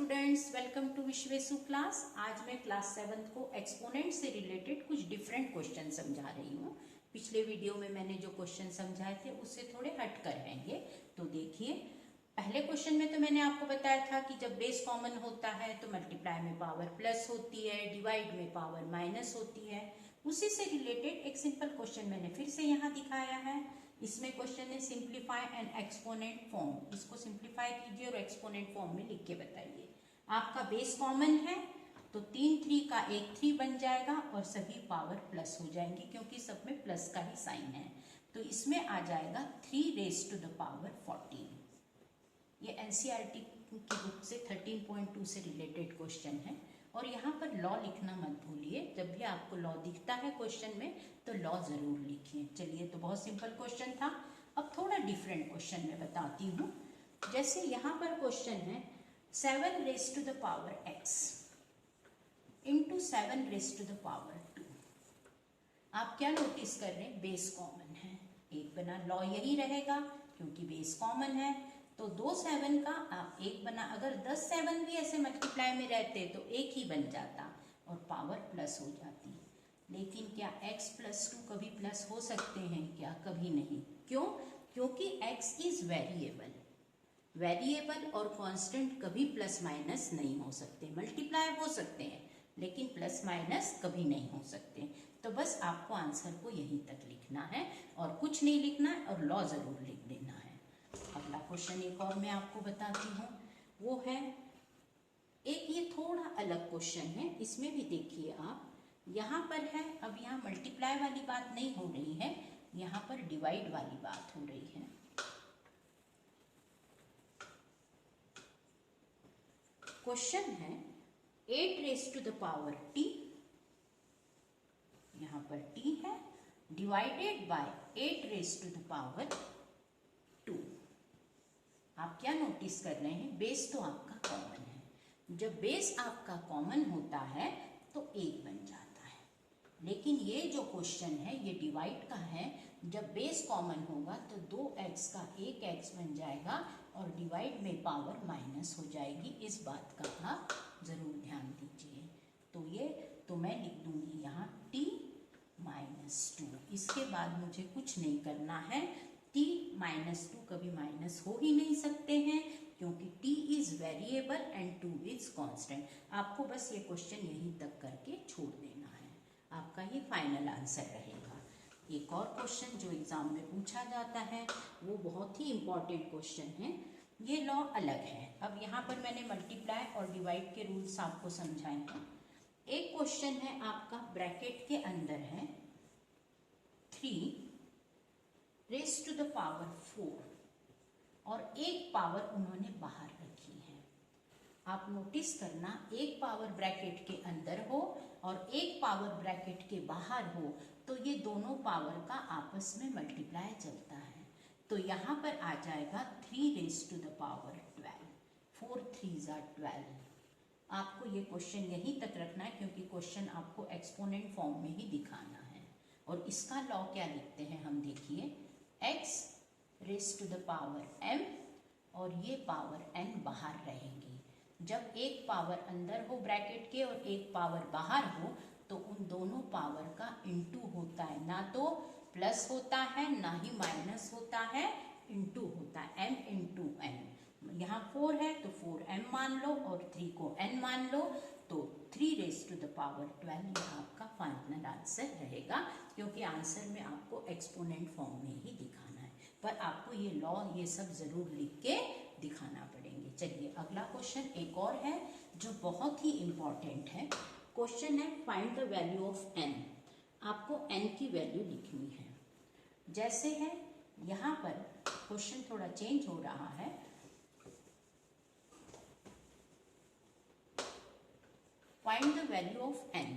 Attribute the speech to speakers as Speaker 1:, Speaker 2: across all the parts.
Speaker 1: Students, welcome to विश्वेसु class. आज मैं क्लास 7 को एक्सपोनेंट से रिलेटेड कुछ डिफरेंट क्वेश्चन समझा रही हूँ। पिछले वीडियो में मैंने जो क्वेश्चन समझाए थे उससे थोड़े हट कर रहेंगे। तो देखिए, पहले क्वेश्चन में तो मैंने आपको बताया था कि जब बेस कॉमन होता है तो मल्टीप्लाई में पावर प्लस होती है, डिवाइड में पावर माइनस होती है। उसी से रिलेटेड एक सिंपल क्वेश्चन मैंने फिर से यहाँ दिखाया है। इसमें क्वेश्चन है सिंप्लीफाई एन एक्सपोनेंट फॉर्म। इसको सिंप्लीफाई कीजिए और एक्सपोनेंट फॉर्म में लिख के बताइए। आपका बेस कॉमन है तो 3 3 का एक 3 बन जाएगा और सभी पावर प्लस हो जाएंगी क्योंकि सब में प्लस का ही साइन है। तो इसमें आ जाएगा 3 रेज टू द पावर 14। ये एनसीईआरटी की बुक से 13.2 से रिलेटेड क्वेश्चन है। और यहाँ पर लॉ लिखना मत भूलिए। जब भी आपको लॉ दिखता है क्वेश्चन में तो लॉ जरूर लिखिए। चलिए, तो बहुत सिंपल क्वेश्चन था। अब थोड़ा डिफरेंट क्वेश्चन मैं बताती हूँ। जैसे यहाँ पर क्वेश्चन है 7 raise to the power x into 7 raise to the power 2। आप क्या नोटिस कर रहे हैं? बेस कॉमन है। एक बना, लॉ यही रहेगा क्योंकि बेस कॉमन है। तो 2 7 का आप एक बना, अगर 10 7 भी ऐसे मल्टीप्लाई में रहते तो एक ही बन जाता और पावर प्लस हो जाती। लेकिन क्या x प्लस 2 कभी प्लस हो सकते हैं क्या? कभी नहीं। क्यों? क्योंकि x इज वेरिएबल। वेरिएबल और कांस्टेंट कभी प्लस माइनस नहीं हो सकते। मल्टीप्लाई हो सकते हैं लेकिन प्लस माइनस कभी नहीं हो सकते। तो बस आपको आंसर को यहीं तक लिखना है और कुछ नहीं लिखना है और लॉ जरूर लिख देना है। अगला क्वेश्चन एक और मैं आपको बताती हूँ, वो है एक, ये थोड़ा अलग क्वेश्चन है। इसमें भी देखिए आप, यहाँ पर है, अब यहाँ मल्टीप्लाई वाली बात नहीं हो रही है, यहाँ पर डिवाइड वाली बात हो रही है। क्वेश्चन है 8 raise to the power t, यहाँ पर t है, divided by 8 raise to the power 2। आप क्या नोटिस कर रहे हैं? बेस तो आपका कॉमन है। जब बेस आपका कॉमन होता है तो 1 बन जाता है। लेकिन ये जो क्वेश्चन है ये डिवाइड का है। जब बेस कॉमन होगा तो 2x का 1x बन जाएगा और डिवाइड में पावर माइनस हो जाएगी। इस बात का आप जरूर ध्यान दीजिए। तो ये तो मैं लिख दूंगी यहाँ t माइनस 2। इसके बाद मुझे कुछ नहीं करना है। t माइनस 2 कभी माइनस हो ही नहीं सकते हैं क्योंकि t is variable and 2 is constant. आपको बस ये क्वेश्चन यहीं तक करके छोड़ देना है। आपका ये फाइनल आंसर रहेगा। एक और क्वेश्चन जो एग्जाम में पूछा जाता है वो बहुत ही इंपॉर्टेंट क्वेश्चन है। ये लॉ अलग है। अब यहाँ पर मैंने मल्टीप्लाई और डिवाइड के रूल्स आपको समझाए हैं। एक क्वेश्चन है आपका ब्रैकेट के अंदर है 3 रेज टू द पावर 4 और एक पावर उन्होंने बाहर रखी है। आप नोटिस करना, एक पावर ब्रैकेट के अंदर हो और एक पावर ब्रैकेट के बाहर हो तो ये दोनों पावर का आपस में मल्टीप्लाई चलता है। तो यहाँ पर आ जाएगा 3 रेज टू द पावर 12। 4 3 12। आपको ये क्वेश्चन यहीं तक रखना है क्योंकि क्वेश्चन आपको एक्सपोनेंट फॉर्म में ही दिखाना है। और इसका लॉ क्या लिखते हैं हम? देखिए, x raise to the power m और ये पावर n बाहर रहेंगी। जब एक पावर अंदर हो ब्रैकेट के और एक पावर बाहर हो तो उन दोनों पावर का इंटू होता है। ना तो प्लस होता है ना ही माइनस होता है, इंटू होता है। m into n। यहाँ 4 है तो 4m मान लो और 3 को n मान लो तो 3 रेज टू द पावर 12 ये आपका फाइनल आंसर रहेगा क्योंकि आंसर में आपको एक्सपोनेंट फॉर्म में ही दिखाना है। पर आपको ये लॉ ये सब जरूर लिख के दिखाना पड़ेंगे। चलिए, अगला क्वेश्चन एक और है जो बहुत ही इंपॉर्टेंट है। क्वेश्चन है find the value of n। आपको n की वैल्यू लिखनी है। जैसे है यहाँ पर क्वेश्चन थोड़ा चेंज हो रहा है। Find the value of n.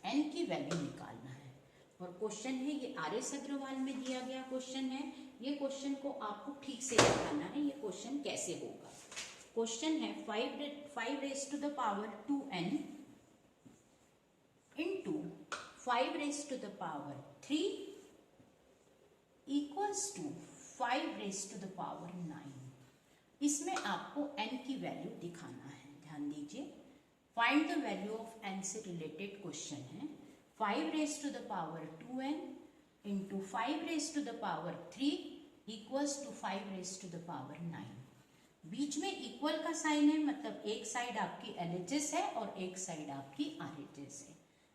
Speaker 1: n की वैल्यू निकालना है। और क्वेश्चन है ये RS अग्रवाल में दिया गया क्वेश्चन है। ये क्वेश्चन को आपको ठीक से बताना है। ये क्वेश्चन कैसे होगा? क्वेश्चन है 5 raise to the power 2n into 5 raised to the power 3 equals to 5 raised to the power 9। इसमें आपको n की वैल्यू दिखाना है। ध्यान दीजिए, find the value of n से रिलेटेड क्वेश्चन है। 5 raised to the power 2n into 5 raised to the power 3 equals to 5 raised to the power 9। बीच में इक्वल का साइन है, मतलब एक साइड आपकी LHS है और एक साइड आपकी RHS है।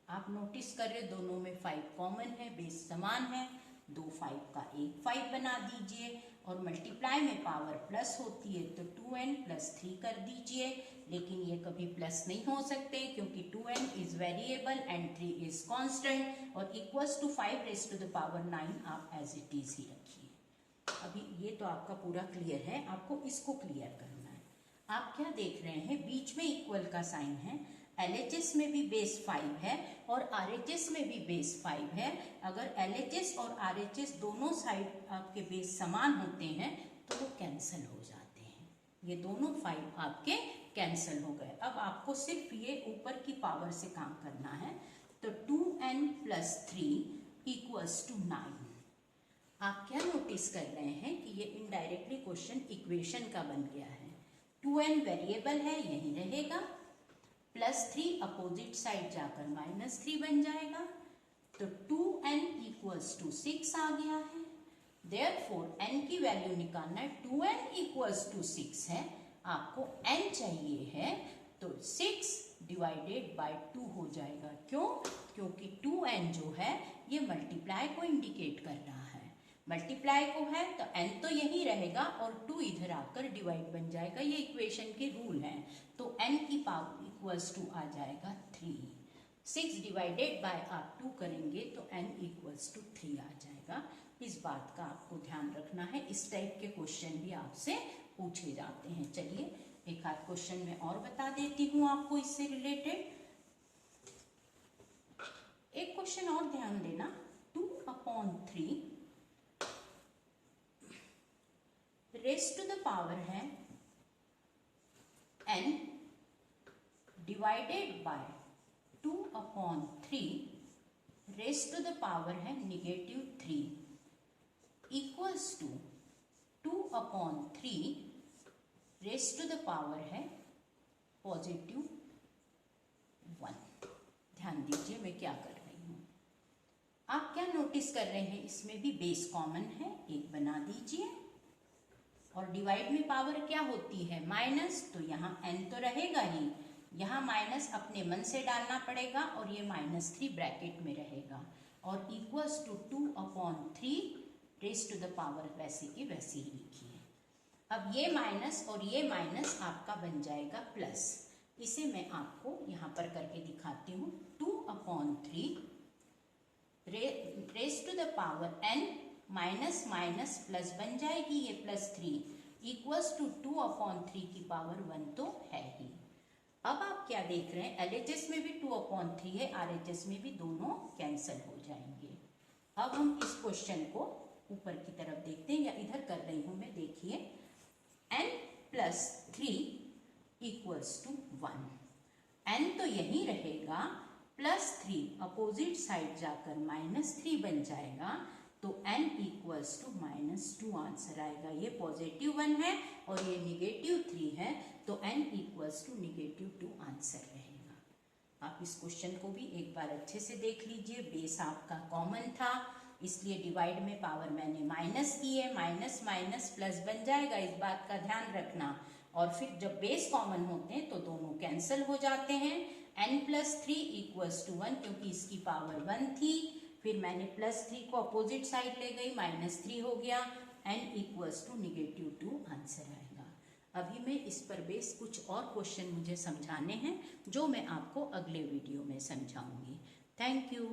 Speaker 1: आप नोटिस कर रहे दोनों में 5 कॉमन है, बेस समान है, 2 5 का एक 5 बना दीजिए और मल्टीप्लाई में पावर प्लस होती है तो 2n + 3 कर दीजिए। लेकिन ये कभी प्लस नहीं हो सकते क्योंकि 2n is variable and 3 is constant और equals to 5 raised to the power 9 आप एज इट इज ही रखिए। अभी ये तो आपका पूरा क्लियर है, आपको इसको क्लियर करना है। आप क्या देख रहे हैं, बीच में इक्वल का साइन है, LHS में भी बेस 5 है और RHS में भी बेस 5 है। अगर LHS और RHS दोनों साइड आपके बेस समान होते हैं तो वो कैंसिल हो जाते हैं। ये दोनों 5 आपके कैंसिल हो गए। अब आपको सिर्फ ये ऊपर की पावर से काम करना है। तो 2n + 3 equals to 9। आप क्या नोटिस कर रहे हैं कि ये इनडायरेक्टली क्वेश्चन इक्वेशन का बन गया है। 2n वेरिएबल है, यही रहेगा, +3 अपोजिट साइड जाकर -3 बन जाएगा। तो 2n = 6 आ गया है। देयरफॉर n की वैल्यू निकालना है, 2n = 6 है, आपको n चाहिए है तो 6 ÷ 2 हो जाएगा। क्यों? क्योंकि 2n जो है ये मल्टीप्लाई को इंडिकेट कर रहा है। मल्टीप्लाई को है तो n तो यही रहेगा और 2 इधर आकर डिवाइड बन जाएगा। ये इक्वेशन के रूल हैं। तो n की पावर = आ जाएगा 3। 6 ÷ आप 2 करेंगे तो n = 3 आ जाएगा। इस बात का आपको ध्यान रखना है। इस टाइप के क्वेश्चन भी आपसे पूछे जाते हैं। चलिए एक आध क्वेश्चन में और बता देती हूँ आपको इससे रिलेटेड। एक क्वेश्चन और ध्यान देना, 2/3 raised to the power है n divided by 2/3 raised to the power है -3 equals to 2/3 raised to the power है +1। ध्यान दीजिए मैं क्या कर रही हूँ। आप क्या नोटिस कर रहे हैं, इसमें भी बेस कॉमन है, एक बना दीजिए और डिवाइड में पावर क्या होती है माइनस, तो यहाँ n तो रहेगा ही, यहाँ माइनस अपने मन से डालना पड़ेगा और ये -3 ब्रैकेट में रहेगा और equals to 2/3 raised to the power वैसे की वैसे ही लिखिए। अब ये माइनस और ये माइनस आपका बन जाएगा प्लस। इसे मैं आपको यहाँ पर करके दिखाती हूँ। 2/3 raised to the power n minus minus plus बन जाएगी, ये +3 इक्वल्स टू 2/3 की पावर 1 तो है ही। अब आप क्या देख रहे हैं, LHS में भी 2/3 है, RHS में भी, दोनों कैंसिल हो जाएंगे। अब हम इस क्वेश्चन को ऊपर की तरफ देखते हैं, या इधर कर रही हूं मैं, देखिए n + 3 = 1। n तो यही रहेगा, +3 अपोजिट साइड जाकर -3 बन जाएगा तो n = -2 आंसर आएगा। ये +1 है और ये -3 है तो n = -2 आंसर रहेगा। आप इस क्वेश्चन को भी एक बार अच्छे से देख लीजिए। बेस आपका कॉमन था इसलिए डिवाइड में पावर मैंने माइनस की है, माइनस माइनस प्लस बन जाएगा, इस बात का ध्यान रखना। और फिर जब बेस कॉमन होते हैं तो दोनों कैंसिल हो जाते हैं। n + 3 = 1 क्योंकि इसकी पावर 1 थी, फिर मैंने +3 को अपोजिट साइड ले गई, -3 हो गया, n = -2 आंसर आएगा। अभी मैं इस पर बेस कुछ और क्वेश्चन मुझे समझाने हैं जो मैं आपको अगले वीडियो में समझाऊंगी। Thank you.